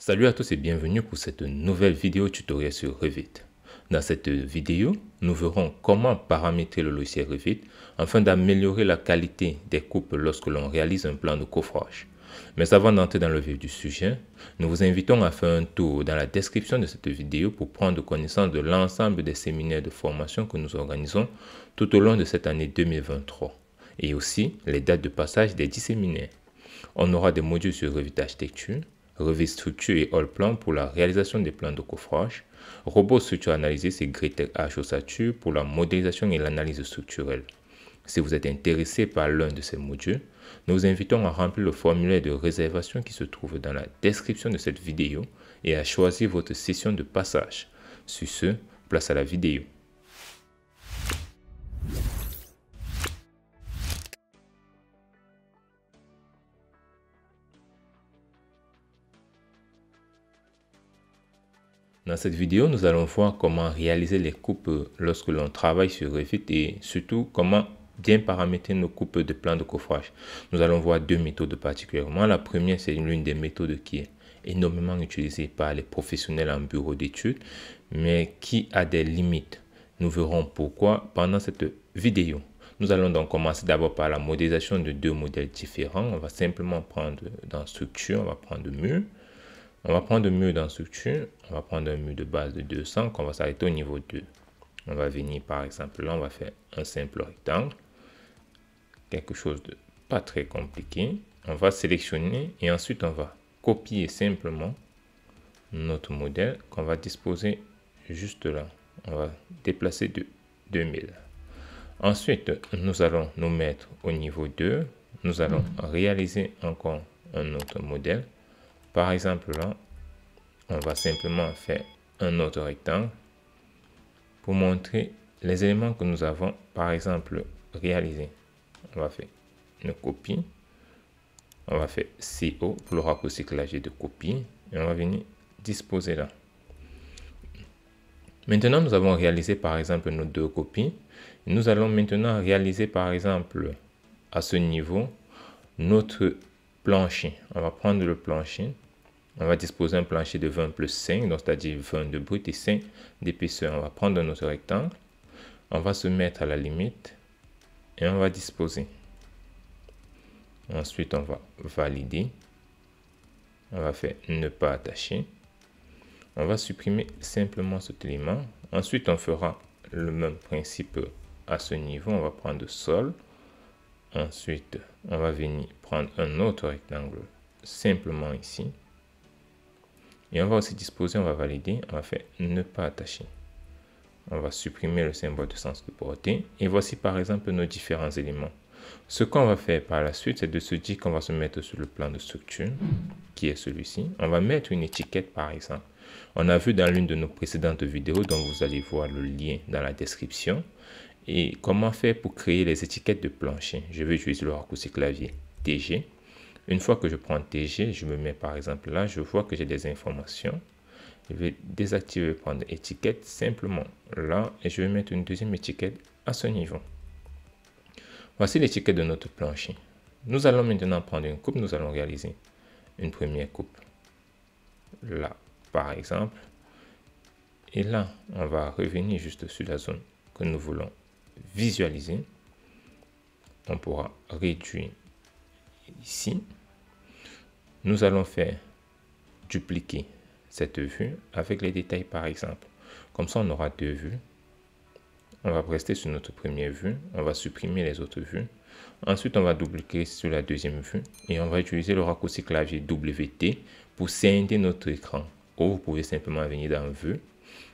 Salut à tous et bienvenue pour cette nouvelle vidéo tutoriel sur Revit. Dans cette vidéo, nous verrons comment paramétrer le logiciel Revit afin d'améliorer la qualité des coupes lorsque l'on réalise un plan de coffrage. Mais avant d'entrer dans le vif du sujet, nous vous invitons à faire un tour dans la description de cette vidéo pour prendre connaissance de l'ensemble des séminaires de formation que nous organisons tout au long de cette année 2023 et aussi les dates de passage des 10 séminaires. On aura des modules sur Revit Architecture, Revit Structure et All-Plan pour la réalisation des plans de coffrage, Robot Structure Analysis et Greater H Ossature pour la modélisation et l'analyse structurelle. Si vous êtes intéressé par l'un de ces modules, nous vous invitons à remplir le formulaire de réservation qui se trouve dans la description de cette vidéo et à choisir votre session de passage. Sur ce, place à la vidéo. Dans cette vidéo, nous allons voir comment réaliser les coupes lorsque l'on travaille sur Revit et surtout comment bien paramétrer nos coupes de plans de coffrage. Nous allons voir deux méthodes particulièrement. La première, c'est l'une des méthodes qui est énormément utilisée par les professionnels en bureau d'études, mais qui a des limites. Nous verrons pourquoi pendant cette vidéo. Nous allons donc commencer d'abord par la modélisation de deux modèles différents. On va simplement prendre dans Structure, on va prendre Mur. On va prendre un mur dans Structure, on va prendre un mur de base de 200, qu'on va s'arrêter au niveau 2. On va venir par exemple là, on va faire un simple rectangle, quelque chose de pas très compliqué. On va sélectionner et ensuite on va copier simplement notre modèle qu'on va disposer juste là. On va déplacer de 2000. Ensuite, nous allons nous mettre au niveau 2. Nous allons réaliser encore un autre modèle. Par exemple, là, on va simplement faire un autre rectangle pour montrer les éléments que nous avons, par exemple, réalisés. On va faire une copie. On va faire CO pour le raccourci de copie. Et on va venir disposer là. Maintenant, nous avons réalisé, par exemple, nos deux copies. Nous allons maintenant réaliser, par exemple, à ce niveau, notre plancher. On va prendre le plancher. On va disposer un plancher de 20 plus 5, donc c'est-à-dire 20 de brut et 5 d'épaisseur. On va prendre notre rectangle. On va se mettre à la limite et on va disposer. Ensuite, on va valider. On va faire ne pas attacher. On va supprimer simplement cet élément. Ensuite, on fera le même principe à ce niveau. On va prendre sol. Ensuite, on va venir prendre un autre rectangle simplement ici. Et on va aussi disposer, on va valider, on va faire ne pas attacher. On va supprimer le symbole de sens de portée. Et voici par exemple nos différents éléments. Ce qu'on va faire par la suite, c'est de se dire qu'on va se mettre sur le plan de structure, qui est celui-ci. On va mettre une étiquette par exemple. On a vu dans l'une de nos précédentes vidéos, dont vous allez voir le lien dans la description. Et comment faire pour créer les étiquettes de plancher. Je vais utiliser le raccourci clavier TG. Une fois que je prends TG, je me mets par exemple là, je vois que j'ai des informations. Je vais désactiver, prendre étiquette simplement là et je vais mettre une deuxième étiquette à ce niveau. Voici l'étiquette de notre plancher. Nous allons maintenant prendre une coupe, nous allons réaliser une première coupe là par exemple. Et là, on va revenir juste sur la zone que nous voulons visualiser. On pourra réduire ici. Nous allons faire dupliquer cette vue avec les détails par exemple. Comme ça, on aura deux vues. On va rester sur notre première vue. On va supprimer les autres vues. Ensuite, on va dupliquer sur la deuxième vue. Et on va utiliser le raccourci clavier WT pour scinder notre écran. Ou vous pouvez simplement venir dans Vue.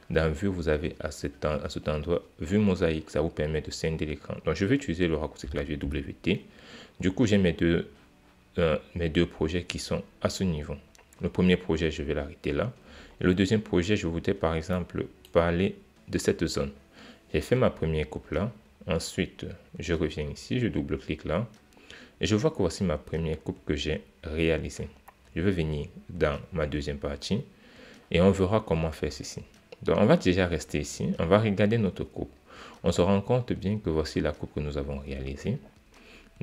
Dans Vue, vous avez à cet endroit Vue mosaïque. Ça vous permet de scinder l'écran. Donc, je vais utiliser le raccourci clavier WT. Du coup, j'ai mes deux projets qui sont à ce niveau. Le premier projet, je vais l'arrêter là. Et le deuxième projet, je voudrais par exemple parler de cette zone. J'ai fait ma première coupe là. Ensuite, je reviens ici, je double-clique là. Et je vois que voici ma première coupe que j'ai réalisée. Je vais venir dans ma deuxième partie et on verra comment faire ceci. Donc, on va déjà rester ici. On va regarder notre coupe. On se rend compte bien que voici la coupe que nous avons réalisée.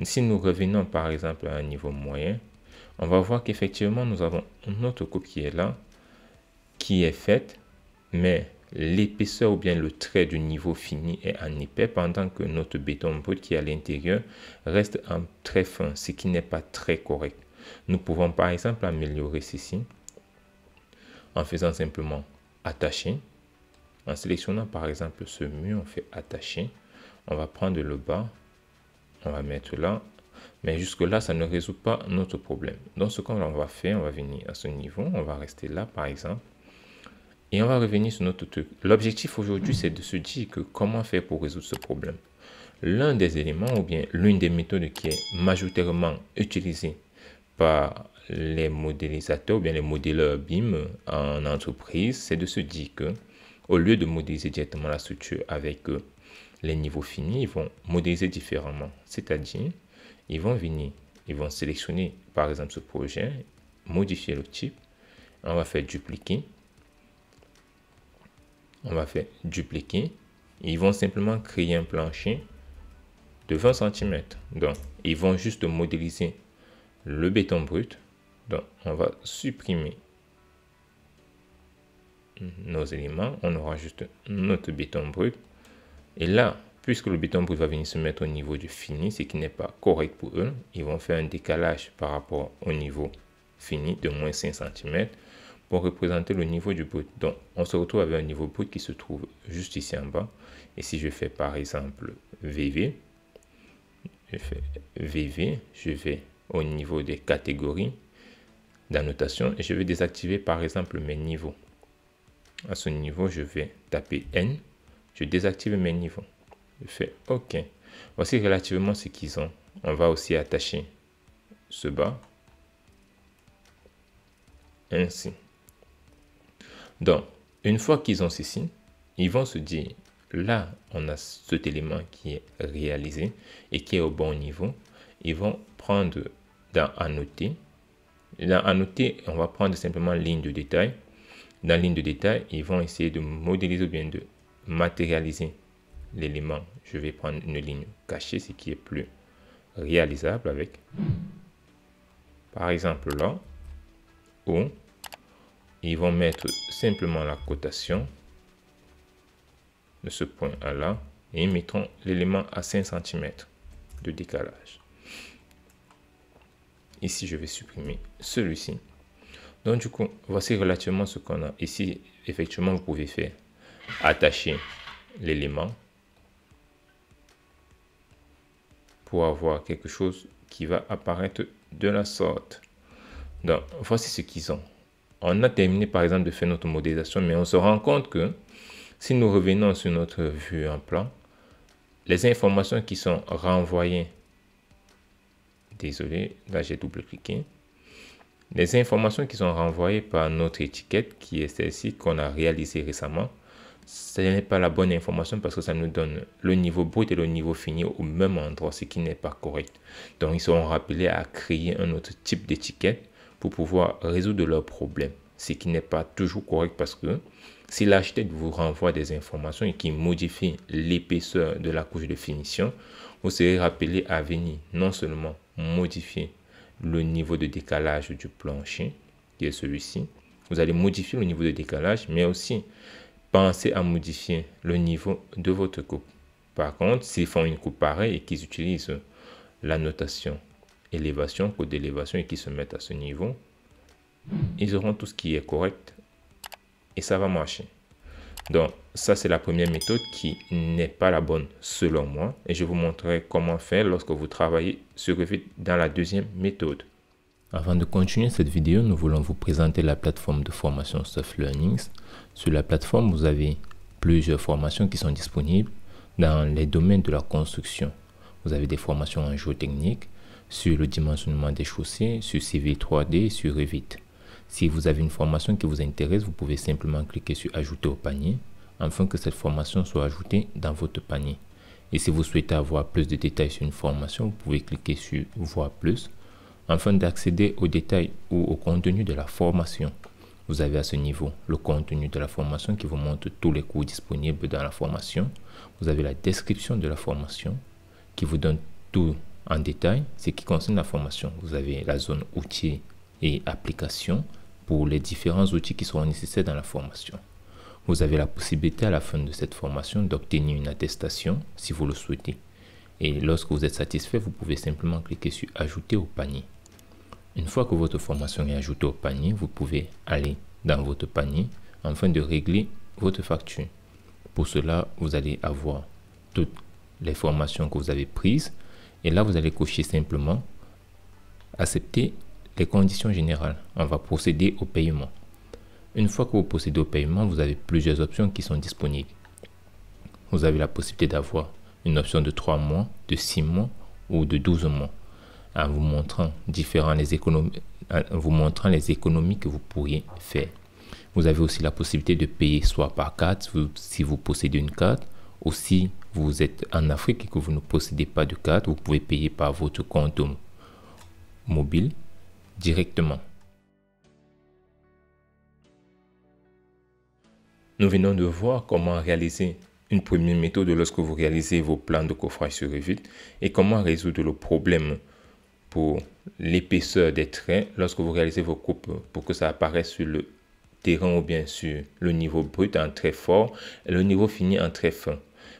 Si nous revenons par exemple à un niveau moyen, on va voir qu'effectivement, nous avons notre coupe qui est là, qui est faite, mais l'épaisseur ou bien le trait du niveau fini est en épais, pendant que notre béton brut qui est à l'intérieur reste en très fin, ce qui n'est pas très correct. Nous pouvons par exemple améliorer ceci en faisant simplement attacher. En sélectionnant par exemple ce mur, on fait attacher. On va prendre le bas, on va mettre là. Mais jusque là, ça ne résout pas notre problème. Donc ce qu'on va faire, on va venir à ce niveau. On va rester là par exemple. Et on va revenir sur notre truc. L'objectif aujourd'hui, c'est de se dire que comment faire pour résoudre ce problème. L'un des éléments ou bien l'une des méthodes qui est majoritairement utilisée par les modélisateurs ou bien les modéleurs BIM en entreprise, c'est de se dire que au lieu de modéliser directement la structure avec les niveaux finis, ils vont modéliser différemment. C'est-à-dire, ils vont venir, ils vont sélectionner par exemple ce projet, modifier le type, on va faire dupliquer. On va faire dupliquer. Ils vont simplement créer un plancher de 20 cm. Donc, ils vont juste modéliser le béton brut. Donc, on va supprimer nos éléments. On aura juste notre béton brut. Et là, puisque le béton brut va venir se mettre au niveau du fini, ce qui n'est pas correct pour eux, ils vont faire un décalage par rapport au niveau fini de moins 5 cm. Pour représenter le niveau du brut. Donc, on se retrouve avec un niveau brut qui se trouve juste ici en bas. Et si je fais par exemple VV, je vais au niveau des catégories d'annotation et je vais désactiver par exemple mes niveaux. À ce niveau, je vais taper N, je désactive mes niveaux. Je fais OK. Voici relativement ce qu'ils ont. On va aussi attacher ce bas. Ainsi. Donc, une fois qu'ils ont ceci, ils vont se dire, là, on a cet élément qui est réalisé et qui est au bon niveau. Ils vont prendre dans Annoter. Dans Annoter, on va prendre simplement ligne de détail. Dans ligne de détail, ils vont essayer de modéliser ou bien de matérialiser l'élément. Je vais prendre une ligne cachée, ce qui est plus réalisable avec. Par exemple, là, où ils vont mettre simplement la cotation de ce point à là et ils mettront l'élément à 5 cm de décalage. Ici, je vais supprimer celui-ci. Donc, du coup, voici relativement ce qu'on a. Ici, effectivement, vous pouvez faire attacher l'élément pour avoir quelque chose qui va apparaître de la sorte. Donc, voici ce qu'ils ont. On a terminé par exemple de faire notre modélisation, mais on se rend compte que si nous revenons sur notre vue en plan, les informations qui sont renvoyées, désolé, là j'ai double-cliqué, les informations qui sont renvoyées par notre étiquette, qui est celle-ci qu'on a réalisée récemment, ce n'est pas la bonne information parce que ça nous donne le niveau brut et le niveau fini au même endroit, ce qui n'est pas correct. Donc ils seront rappelés à créer un autre type d'étiquette pour pouvoir résoudre leurs problèmes, ce qui n'est pas toujours correct parce que si l'architecte vous renvoie des informations et qui modifie l'épaisseur de la couche de finition, vous serez rappelé à venir non seulement modifier le niveau de décalage du plancher, qui est celui-ci, vous allez modifier le niveau de décalage, mais aussi penser à modifier le niveau de votre coupe. Par contre, s'ils font une coupe pareille et qu'ils utilisent la notation élévation, code d'élévation et qui se mettent à ce niveau, ils auront tout ce qui est correct et ça va marcher. Donc, ça c'est la première méthode qui n'est pas la bonne selon moi et je vous montrerai comment faire lorsque vous travaillez sur Revit dans la deuxième méthode. Avant de continuer cette vidéo, nous voulons vous présenter la plateforme de formation Soft Learnings. Sur la plateforme, vous avez plusieurs formations qui sont disponibles dans les domaines de la construction. Vous avez des formations en géotechnique, sur le dimensionnement des chaussées, sur Civil 3D, sur Revit. Si vous avez une formation qui vous intéresse, vous pouvez simplement cliquer sur Ajouter au panier afin que cette formation soit ajoutée dans votre panier. Et si vous souhaitez avoir plus de détails sur une formation, vous pouvez cliquer sur Voir plus afin d'accéder aux détails ou au contenu de la formation. Vous avez à ce niveau le contenu de la formation qui vous montre tous les cours disponibles dans la formation. Vous avez la description de la formation qui vous donne tout en détail ce qui concerne la formation. Vous avez la zone outils et applications pour les différents outils qui seront nécessaires dans la formation. Vous avez la possibilité à la fin de cette formation d'obtenir une attestation si vous le souhaitez. Et lorsque vous êtes satisfait, vous pouvez simplement cliquer sur « Ajouter au panier ». Une fois que votre formation est ajoutée au panier, vous pouvez aller dans votre panier afin de régler votre facture. Pour cela, vous allez avoir toutes les formations que vous avez prises et là, vous allez cocher simplement « Accepter les conditions générales ». On va procéder au paiement. Une fois que vous procédez au paiement, vous avez plusieurs options qui sont disponibles. Vous avez la possibilité d'avoir une option de 3 mois, de 6 mois ou de 12 mois en vous montrant les économies que vous pourriez faire. Vous avez aussi la possibilité de payer soit par carte si vous possédez une carte ou si vous êtes en Afrique et que vous ne possédez pas de carte, vous pouvez payer par votre compte mobile directement. Nous venons de voir comment réaliser une première méthode lorsque vous réalisez vos plans de coffrage sur Revit et comment résoudre le problème pour l'épaisseur des traits lorsque vous réalisez vos coupes pour que ça apparaisse sur le terrain ou bien sur le niveau brut en trait fort et le niveau fini en trait fin.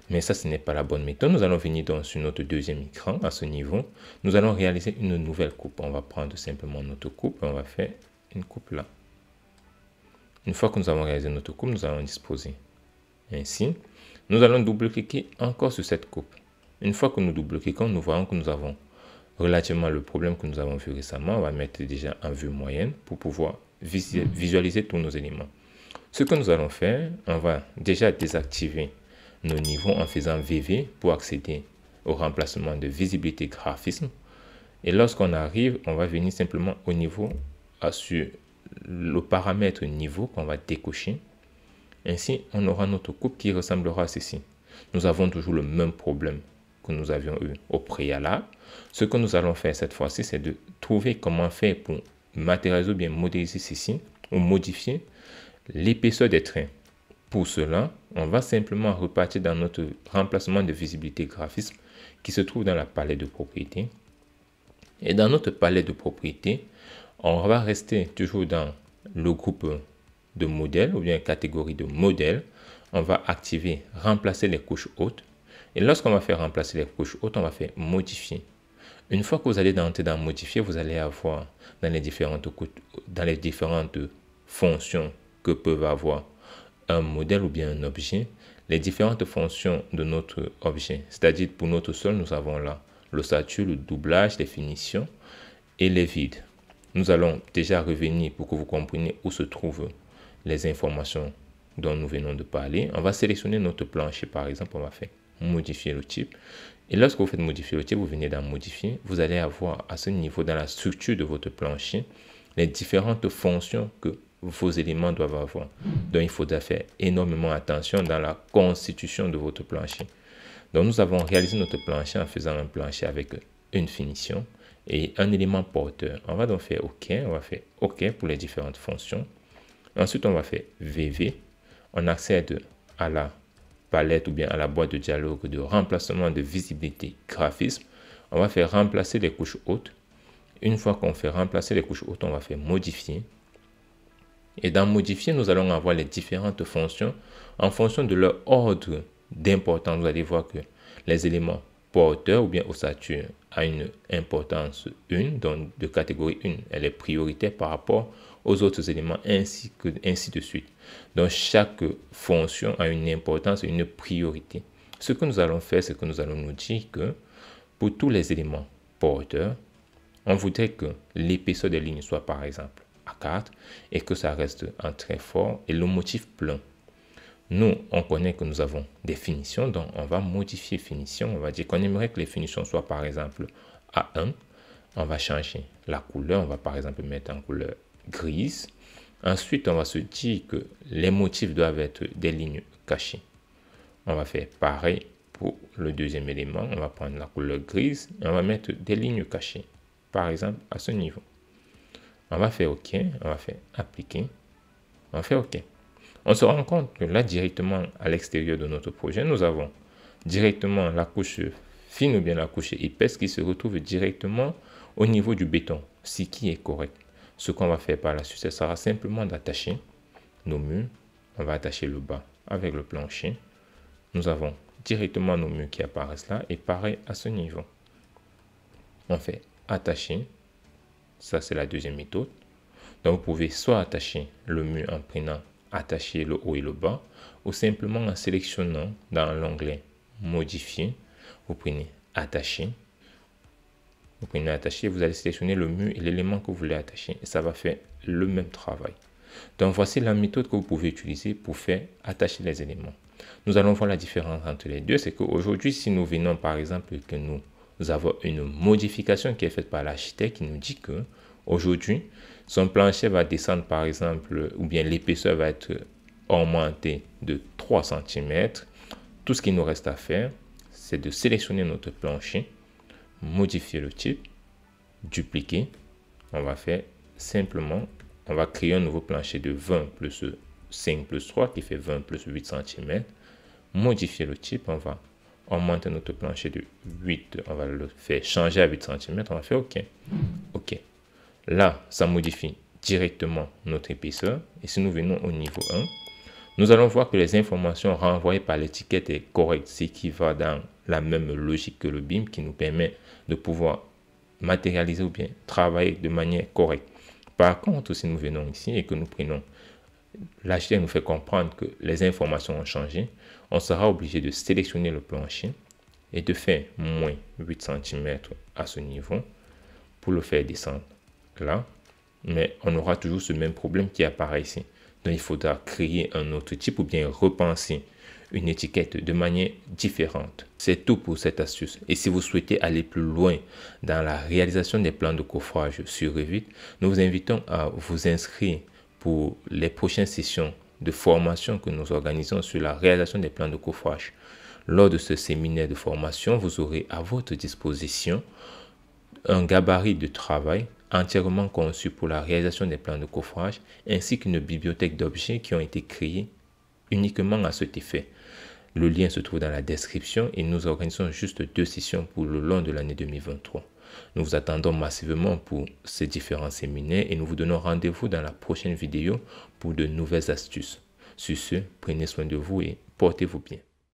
Mais ça, ce n'est pas la bonne méthode. Nous allons venir donc sur notre deuxième écran à ce niveau. Nous allons réaliser une nouvelle coupe. On va prendre simplement notre coupe et on va faire une coupe là. Une fois que nous avons réalisé notre coupe, nous allons disposer ainsi. Nous allons double-cliquer encore sur cette coupe. Une fois que nous double-cliquons, nous voyons que nous avons relativement le problème que nous avons vu récemment. On va mettre déjà en vue moyenne pour pouvoir visualiser tous nos éléments. Ce que nous allons faire, on va déjà désactiver nos niveaux en faisant VV pour accéder au remplacement de visibilité graphisme. Et lorsqu'on arrive, on va venir simplement au niveau sur le paramètre niveau qu'on va décocher. Ainsi, on aura notre coupe qui ressemblera à ceci. Nous avons toujours le même problème que nous avions eu au préalable. Ce que nous allons faire cette fois-ci, c'est de trouver comment faire pour matérialiser ou bien modéliser ceci ou modifier l'épaisseur des traits. Pour cela, on va simplement repartir dans notre remplacement de visibilité graphisme qui se trouve dans la palette de propriétés. Et dans notre palette de propriétés, on va rester toujours dans le groupe de modèles ou bien catégorie de modèles. On va activer remplacer les couches hautes. Et lorsqu'on va faire remplacer les couches hautes, on va faire modifier. Une fois que vous allez entrer dans modifier, vous allez avoir dans les différentes fonctions que peuvent avoir un modèle ou bien un objet, les différentes fonctions de notre objet. C'est-à-dire pour notre sol, nous avons là l'ossature, le doublage, les finitions et les vides. Nous allons déjà revenir pour que vous compreniez où se trouvent les informations dont nous venons de parler. On va sélectionner notre plancher par exemple, on va faire modifier le type. Et lorsque vous faites modifier le type, vous venez dans modifier, vous allez avoir à ce niveau dans la structure de votre plancher les différentes fonctions que vos éléments doivent avoir. Donc il faudra faire énormément attention dans la constitution de votre plancher. Donc nous avons réalisé notre plancher en faisant un plancher avec une finition et un élément porteur. On va donc faire OK, on va faire OK pour les différentes fonctions. Ensuite, on va faire VV. On accède à la palette ou bien à la boîte de dialogue de remplacement de visibilité graphisme. On va faire remplacer les couches hautes. Une fois qu'on fait remplacer les couches hautes, on va faire modifier. Et dans modifier, nous allons avoir les différentes fonctions en fonction de leur ordre d'importance. Vous allez voir que les éléments porteurs ou bien ossature a une importance 1, donc de catégorie 1, elle est prioritaire par rapport aux autres éléments ainsi de suite. Donc chaque fonction a une importance et une priorité. Ce que nous allons faire, c'est que nous allons nous dire que pour tous les éléments porteurs, on voudrait que l'épaisseur des lignes soit par exemple à 4 et que ça reste en trait fort et le motif plein. Nous, on connaît que nous avons des finitions, donc on va modifier finition. On va dire qu'on aimerait que les finitions soient par exemple à 1. On va changer la couleur, on va par exemple mettre en couleur grise. Ensuite, on va se dire que les motifs doivent être des lignes cachées. On va faire pareil pour le deuxième élément. On va prendre la couleur grise et on va mettre des lignes cachées, par exemple à ce niveau. On va faire OK, on va faire appliquer, on va faire OK. On se rend compte que là, directement à l'extérieur de notre projet, nous avons directement la couche fine ou bien la couche épaisse qui se retrouve directement au niveau du béton, ce qui est correct. Ce qu'on va faire par la suite, ce sera simplement d'attacher nos murs. On va attacher le bas avec le plancher. Nous avons directement nos murs qui apparaissent là et pareil à ce niveau. On fait attacher. Ça, c'est la deuxième méthode. Donc, vous pouvez soit attacher le mur en prenant attacher le haut et le bas ou simplement en sélectionnant dans l'onglet modifier. Vous prenez attacher. Vous prenez attacher, vous allez sélectionner le mur et l'élément que vous voulez attacher et ça va faire le même travail. Donc, voici la méthode que vous pouvez utiliser pour faire attacher les éléments. Nous allons voir la différence entre les deux. C'est qu'aujourd'hui, si nous venons par exemple que nous avons une modification qui est faite par l'architecte qui nous dit que aujourd'hui, son plancher va descendre par exemple, ou bien l'épaisseur va être augmentée de 3 cm. Tout ce qu'il nous reste à faire, c'est de sélectionner notre plancher, modifier le type, dupliquer. On va faire simplement, on va créer un nouveau plancher de 20 plus 5 plus 3 qui fait 20 plus 8 cm. Modifier le type, on va augmenter notre plancher de 8, on va le faire changer à 8 cm, on va faire OK. OK. Là, ça modifie directement notre épaisseur. Et si nous venons au niveau 1, nous allons voir que les informations renvoyées par l'étiquette est correcte, ce qui va dans la même logique que le BIM qui nous permet de pouvoir matérialiser ou bien travailler de manière correcte. Par contre, si nous venons ici et que nous prenons, l'architecte nous fait comprendre que les informations ont changé, on sera obligé de sélectionner le plancher et de faire moins 8 cm à ce niveau pour le faire descendre là, mais on aura toujours ce même problème qui apparaît ici. Donc, il faudra créer un autre type ou bien repenser une étiquette de manière différente. C'est tout pour cette astuce. Et si vous souhaitez aller plus loin dans la réalisation des plans de coffrage sur Revit, nous vous invitons à vous inscrire pour les prochaines sessions de formation que nous organisons sur la réalisation des plans de coffrage. Lors de ce séminaire de formation, vous aurez à votre disposition un gabarit de travail entièrement conçu pour la réalisation des plans de coffrage, ainsi qu'une bibliothèque d'objets qui ont été créés uniquement à cet effet. Le lien se trouve dans la description et nous organisons juste 2 sessions pour le long de l'année 2023. Nous vous attendons massivement pour ces différents séminaires et nous vous donnons rendez-vous dans la prochaine vidéo pour de nouvelles astuces. Sur ce, prenez soin de vous et portez-vous bien.